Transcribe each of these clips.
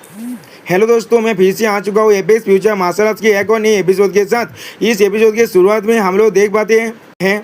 Hello दोस्तों, मैं फिर से आ चुका हूँ एपेक्स फ्यूचर मार्शल आर्ट्स के एक और नए एपिसोड के साथ। इस एपिसोड के शुरुआत में हम लोग देख पाते हैं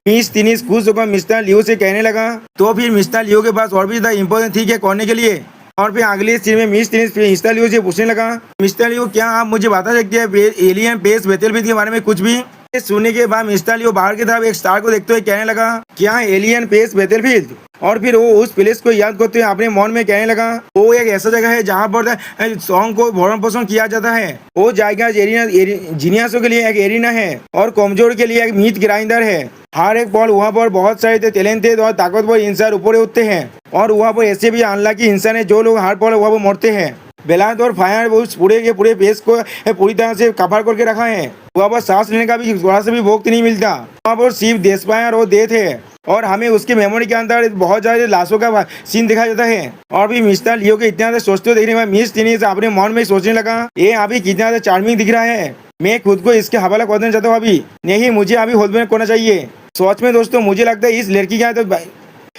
मिस तिनिस खुश होकर मिस्टर लियो से कहने लगा। तो फिर मिस्टर लियो के पास और भी ज़्यादा इंपॉर्टेंट थी क्या करने के लिए। और फिर अगले सीन में मिस तिनिस मिस्टर लियो से पूछने लगा, मिस्टर लियो क्या आप मुझे बता सकते हैं एलियन बेस बैटलफील्ड के बारे में कुछ भी। ये सुनने के बाद मिस्टर लियो बाहर की तरफ एक स्टार को देखते हुए कहने लगा, क्या एलियन बेस बैटलफील्ड। और फिर वो उस प्लेस को याद करते हुए अपने मन में कहने लगा, वो एक ऐसा जगह है जहाँ पर सॉन्ग को भरण पोषण किया जाता है। वो जाएगा जीनियसों के लिए एक एरिना है और कमजोर के लिए एक मीट ग्राइंडर है। हर एक पल वहाँ पर बहुत सारे टैलेंटेड और ताकतवर इंसान ऊपर उठते हैं और वहाँ पर ऐसे भी अनलकी इंसान है जो लोग हर पल वहाँ पर मरते हैं। बेलायत और फायर उस पूरे के पूरे बेस को पूरी तरह से कवर करके रखा है। वहाँ पर सांस लेने का भी थोड़ा सा भी वक्त नहीं मिलता। वहाँ पर सिर्फ देशपायर और डेथ है और हमें उसके मेमोरी के अंदर बहुत सारे लाशों का सीन दिखाया जाता है। और भी मिस्टर लियो के इतना ज़्यादा सोचते देखने के बाद मिस तिनिस अपने मन में सोचने लगा, ये अभी कितना ज़्यादा चार्मिंग दिख रहा है। मैं खुद को इसके हवाला कर देना चाहता हूँ। अभी नहीं, मुझे अभी होल्ड में करना चाहिए। सच में दोस्तों मुझे लगता है इस लड़की का तो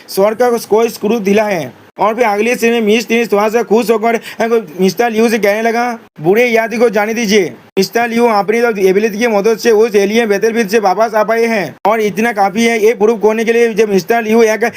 स्वर का कोई स्क्रू ढीला है। और फिर अगले सीन में मिस तिनिस थोड़ा सा खुश होकर मिस्टर लियो से कहने लगा, बुरे याद को जाने दीजिए। मिस्टर लियो अपनी एबिलिटी की मदद से उस एलियन बैटलफील्ड से वापस आ पाए हैं और इतना काफी है ये प्रूव करने के लिए जब मिस्टर लियो एक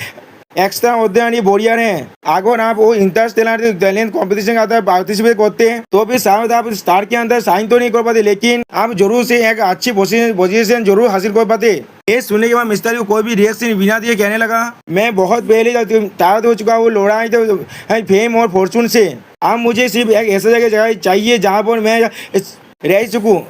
एक्स्ट्रा ऑर्डिनरी वॉरियर हैं। अगर आप वो इंटरस्टेलर टैलेंट कंपटीशन का पार्टिसिपेट करते हैं तो भी शायद आप स्टार के अंदर साइन तो नहीं कर पाते, लेकिन आप जरूर से एक अच्छी पोजीशन जरूर हासिल कर पाते। ये सुनने के बाद मिस्टर लियो कोई भी रिएक्शन बिना दिए कहने लगा, मैं बहुत पहले टायर्ड हो चुका हूँ लड़ाई तो फेम और फॉर्चून से। अब मुझे सिर्फ एक ऐसा जगह चाहिए जहाँ पर मैं रह सकूँ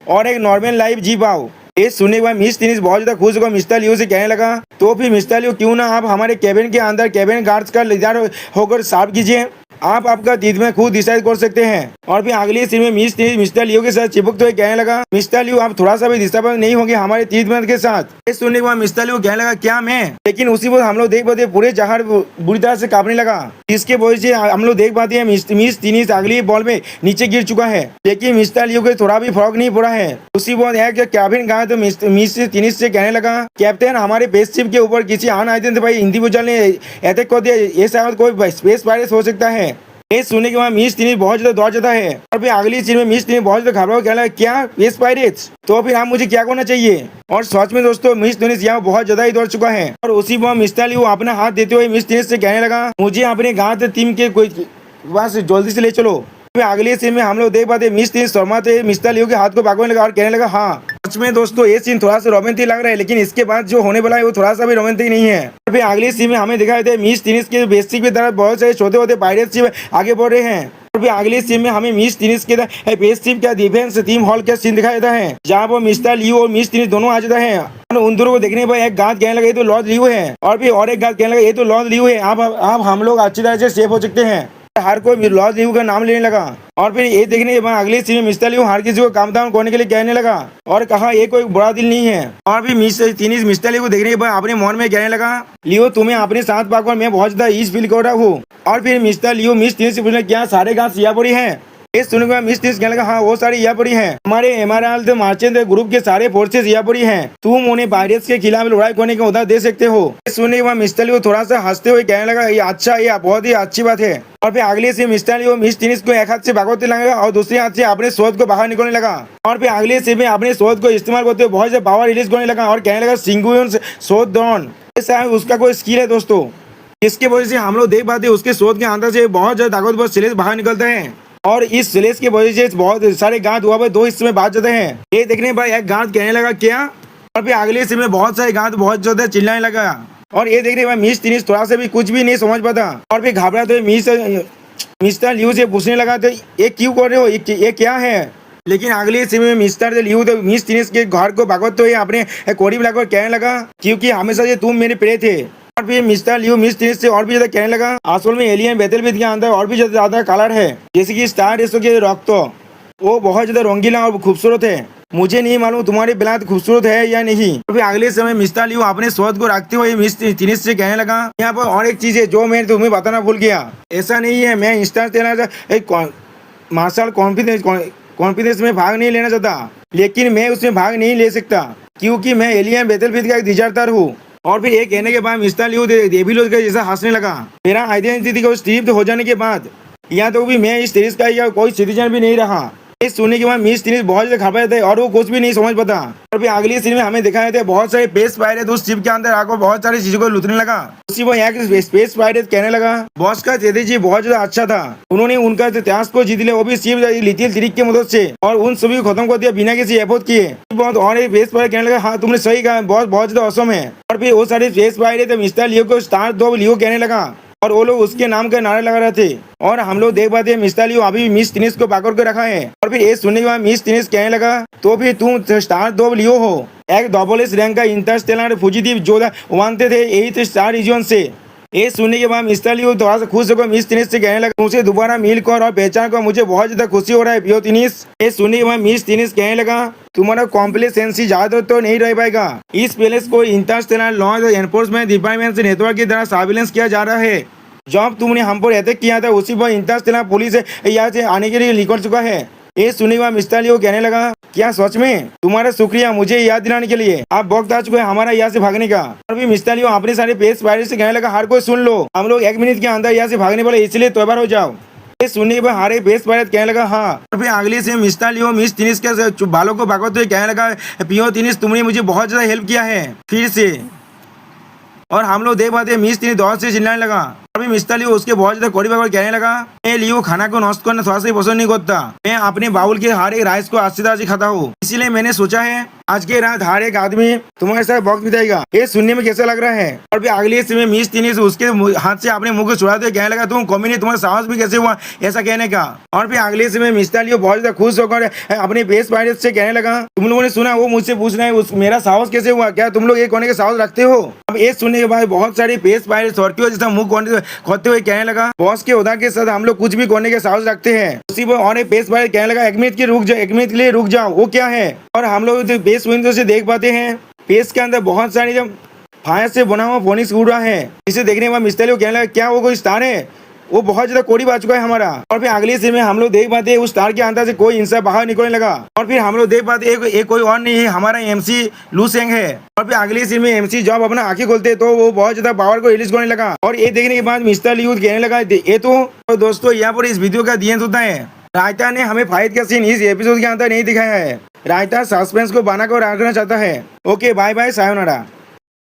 और एक नॉर्मल लाइफ जी पाऊँ। ये सुनने के बाद मिस तिनिस बहुत ज्यादा खुश होकर मिस्टर लियो से कहने लगा, तो फिर मिस्टर लियो क्यों ना आप हमारे कैबिन के अंदर कैबिन गार्ड्स का लीडर होकर साफ कीजिए। आप आपका ट्रीटमेंट खुद डिसाइड कर सकते हैं। और फिर अगली सीन में मिस तिनिस मिस्टर लियो के साथ चिपकते हुए कहने लगा, मिस्टर लियो आप थोड़ा सा भी डिस्टर्ब नहीं होंगे हमारे ट्रीटमेंट के साथ। ये सुनने के बाद मिस्टर लियो कहने लगा, क्या मैं। लेकिन उसी वक्त हम लोग देख पाते पूरे जहाज बुरी तरह से कांपने लगा, जिसके वजह से हम लोग देख पाते हैं मिस तिनिस अगली बॉल में नीचे गिर चुका है। लेकिन मिस्टर लियो को थोड़ा भी फर्क नहीं पड़ा है। उसी वक्त है कैबिन गार्ड तो मिस तिनिस से कहने लगा, कैप्टन हमारे स्पेसशिप के ऊपर किसी अनआइडेंटिफाइड इंडिविजुअल ने अटैक कर दिया। ये शायद कोई स्पेस पायरेट हो सकता है। ये सुनने के बाद मिस तिनिस बहुत ज्यादा दौड़ जाता है। और फिर अगली सीन में मिस तिनिस बहुत ज्यादा घबरा कहने लगा, क्या स्पेस पायरेट्स, तो फिर आप मुझे क्या करना चाहिए। और सच में दोस्तों मिस तिनिस यहाँ बहुत ज्यादा ही दौड़ चुका है। और उसी वक्त मिस्टर लियो अपना हाथ देते हुए मिस तिनिस से कहने लगा, मुझे अपने गांव टीम के कोई पास जल्दी से ले चलो। फिर अगले सीन में हम लोग देख पाते मिस तिनिस शर्माते मिस्टर लियो के हाथ को पकड़ने लगा और कहने लगा, हाँ सच में दोस्तों ये सीन थोड़ा सा रोमांटिक लग रहा है, लेकिन इसके बाद जो होने वाला है वो थोड़ा सा भी रोमांटिक नहीं है। फिर अगले सीन में हमें दिखाई दे मिस तिनिस के बेसिक की तरफ बहुत सारे छोटे छोटे पायरेट शिप आगे बढ़ रहे हैं। और फिर अगले सीन में हमें मिस तिनिस के बेसिक का डिफेंस टीम हॉल का सीन दिखाई देता है, जहाँ पर मिस्टर लियो और मिस तिनिस दोनों आ जाता है। उन दोनों को देखने पर एक गार्ड कहने लगा, ये तो लॉर्ड लियो है। और फिर और एक गार्ड कहने लगा, ये तो लॉर्ड लियो है, आप हम लोग अच्छी तरह से सेफ हो सकते हैं। हर कोई लॉर्ड लियो का नाम लेने लगा। और फिर ये देखने के बाद अगले सीन में मिस्टर लियो हर किसी को काम दाम करने के लिए कहने लगा और कहा ये कोई बुरा दिल नहीं है। और फिर मिस्टर लियो को देखने के बाद अपने मन में कहने लगा, लियो तुम्हें अपने साथ पाकर मैं बहुत ज्यादा ईज फील कर रहा हूँ। और फिर मिस्टर लियो मिस तिनिस से पूछने, क्या सारे गाँव सियापुरी हैं। ये सुनने के बाद मिस तिनिस कहने लगा, हाँ वो सारे यहाँ पर ही हैं। हमारे एमआरएल मार्चेंट ग्रुप के सारे फोर्सेस यहाँ पर ही हैं। तुम उन्हें पायरेट्स के खिलाफ लड़ाई करने का उदाहरण दे सकते हो। ये सुनने के बाद मिस्टर लियो थोड़ा सा हंसते हुए कहने लगा, ये अच्छा, ये बहुत ही अच्छी बात है। और फिर अगले से मिस्टर लियो मिस तिनिस को एक हाथ से भागवते लगा और दूसरे हाथ से अपने शोध को बाहर निकलने लगा। और फिर अगले से में अपने शोध को इस्तेमाल करते हुए बहुत से पावर रिलीज करने लगा और कहने लगा, सिंगुइन शोध दौन। उसका कोई स्किल है दोस्तों, इसके वजह से हम लोग देख पाते हैं उसके शोध के अंदर से बहुत ज्यादा ताकतवर स्लेज बाहर निकलते हैं। और इस स्लेज की वजह से बहुत सारे गांठ हुआ दो हिस्से में बांट जाते हैं। ये देखने पर एक गांठ कहने लगा, क्या। और फिर अगले से में बहुत सारे गांठ बहुत ज्यादा चिल्लाने लगा। और ये देखने पर मिस तिनिस थोड़ा सा भी कुछ भी नहीं समझ पाता। और फिर घबराते हुए मिस्टर लियो से पूछने लगा, तो ये क्यों कर रहे हो, ये क्या है। लेकिन अगले सीन में मिस्टर लियो तो मिस तिनिस के घर को भागवते हुए अपने कोड़ी मिलाकर कहने लगा, क्योंकि हमेशा से तुम मेरे प्रिय थे। और फिर मिस्टर लियो मिस तिनिस से और भी ज्यादा कहने लगा, असल में एलियन बैटलफील्ड के अंदर और भी ज्यादा कलर है, जैसे कि स्टार रेसो के रक्त, वो बहुत ज्यादा रंगीला और खूबसूरत है। मुझे नहीं मालूम तुम्हारी बिलात खूबसूरत है या नहीं। और फिर अगले समय मिस्टर लियो अपने शोध को रखते हुए मिस तिनिस से कहने लगा, यहाँ पर और एक चीज है जो मैं तुम्हें बताना भूल गया। ऐसा नहीं है मैं इंस्टांट मार्शल कॉन्फिडेंस में भाग नहीं लेना चाहता, लेकिन मैं उसमें भाग नहीं ले सकता क्योंकि मैं एलियन बैटलफील्ड का एक डिजर्टर हूँ। और फिर ये कहने के बाद मिस्टर लियो डेविल के जैसा हंसने लगा। मेरा आइडेंटिटी को स्ट्रिप्ड हो जाने के बाद यहाँ तो भी मैं इस सीरीज का या कोई सिटीजन भी नहीं रहा। इस सुनने के बाद मिस टिनिस बहुत ज्यादा घबराए थे और वो कुछ भी नहीं समझ पाता। और फिर अगली सीन में हमें दिखाए थे बहुत सारे स्पेस पायरेट उस शिप के अंदर आकर बहुत सारी चीजों को लूटने लगा। उसी वो यहाँ के स्पेस पायरेट कहने लगा बॉस का स्ट्रेटेजी बहुत ज्यादा अच्छा था, उन्होंने उनका इतिहास को जीत लिया, वो भी शिप लिथिल ट्रिक की मदद से, और उन सभी को खत्म कर दिया बिना किसी एफर्ट किए। बहुत और एक स्पेस पायरेट कहने लगा हाँ तुमने सही कहा, बॉस बहुत ज्यादा औसम है। और फिर वो सारे स्पेस पायरेट मिस्टर लियो को स्टार 2 लियो कहने लगा और वो लोग उसके नाम का नारे लगा रहे थे। और हम लोग देख पाते हैं मिस्टर लियो अभी मिस टिनिस को पकड़ के रखा है। और फिर ये सुनने के बाद मिस टिनिस कहने लगा तो भी तुम स्टार 2 लियो हो, एक डबल एस रैंक का इंटरस्टेलर फुजिटिव जो मानते थे यही थे स्टार रीजन से। ये सुनने के बाद मिस्टर लियो थोड़ा सा खुश होकर मिस टिनिस से कहने लगा तुमसे दोबारा मिलकर और पहचान कर मुझे बहुत ज्यादा खुशी हो रहा है पियो टिनिस। ये सुनने के बाद मिस टिनिस कहने लगा तुम्हारा कॉम्प्लेसेंसी ज्यादा तो नहीं रह पाएगा, इस पैलेस को इंटरस्टेलर लॉ एनफोर्समेंट डिपार्टमेंट से नेटवर्क की तरह सर्विलेंस किया जा रहा है। जब तुमने हम पर अटैक किया था उसी पर इंटरस्टेलर पुलिस यहाँ से आने के लिए निकल चुका है। ये सुनने के बाद मिस्टर लियो कहने लगा क्या सच में, तुम्हारा शुक्रिया मुझे याद दिलाने के लिए, आप वक्त आ चुका है हमारा यहाँ से भागने का। और भी मिस्टर लियो अपने सारे पेस पायरेट से कहने लगा हर कोई सुन लो, हम लोग 1 मिनट के अंदर यहाँ से भागने वाले, इसलिए तैयार हो जाओ। ये सुनने के बाद हरे बेस पायरेट कहने लगा हाँ। और फिर अगले से मिस्टर लियो मिस टिनिस के बालों को पकड़ते हुए कहने लगा पियो टिनिस तुमने मुझे बहुत ज्यादा हेल्प किया है फिर से। और हम लोग देख पाते हैं मिस टिनिस दौड़ से चिल्लाने लगा। अभी मिस्टर लियो उसके बहुत ज्यादा कड़ी पकड़ कहने लगा मैं लियो खाना को नष्ट करना थोड़ा सा ही पसंद नहीं करता, मैं अपने बाउल के हर एक राइस को अच्छी तरह से खाता हूँ, इसीलिए मैंने सोचा है आज के रात हर एक आदमी तुम्हारे साथ वक्त बिताएगा। ये सुनने में कैसा लग रहा है। और फिर अगले समय मिस टिनिस उसके हाथ से अपने मुंह को छुड़ाते कहने लगा तुम कॉमेडी तुम्हारा साहस भी कैसे हुआ ऐसा कहने का। और फिर अगले समय मिस्टर लियो बहुत ज्यादा खुश होकर अपने बेस पायरेट से कहने लगा तुम लोगों ने सुना वो मुझसे पूछ रहे हैं मेरा साहस कैसे हुआ, क्या तुम लोग एक होने के साहस रखते हो। अब ये सुनने के बाद बहुत सारे बेस पायरेट सौरती जैसा मुंह खोदते हुए कहने लगा बॉस के उदा के साथ हम लोग कुछ भी करने के साहस रखते हैं। उसी पर और एक बेस पायरेट कहने लगा 1 मिनट के रुक जाओ, 1 मिनट के लिए रुक जाओ, वो क्या है। और हम लोग बेस विंडो से देख पाते हैं पेस के अंदर बहुत सारी जब फायर से बना हुआ फोनिक्स उड़ रहा है, इसे देखने के बाद मिस्टर लियो कहने लगा क्या वो कोई स्टार है, वो बहुत ज्यादा कोड़ी आ चुका है हमारा। और फिर अगले सीन में हम लोग देख पाते हैं उस स्टार के अंदर से कोई इंसान बाहर निकलने लगा। और फिर हम लोग देख पाते हैं एक कोई और नहीं है हमारा एमसी लू सेंग है। और फिर अगले सीन में एमसी जब अपना आंखें खोलते तो वो बहुत ज्यादा पावर को रिलीज करने लगा। और ये देखने के बाद मिस्टर लियो कहने लगा ये तो दोस्तों यहाँ पर इस वीडियो का दी होता है। रायता ने हमें फाइट का सीन इस एपिसोड के अंदर नहीं दिखाया है, रायता सस्पेंस को बना कर रखना चाहता है। Okay bye bye sayonara.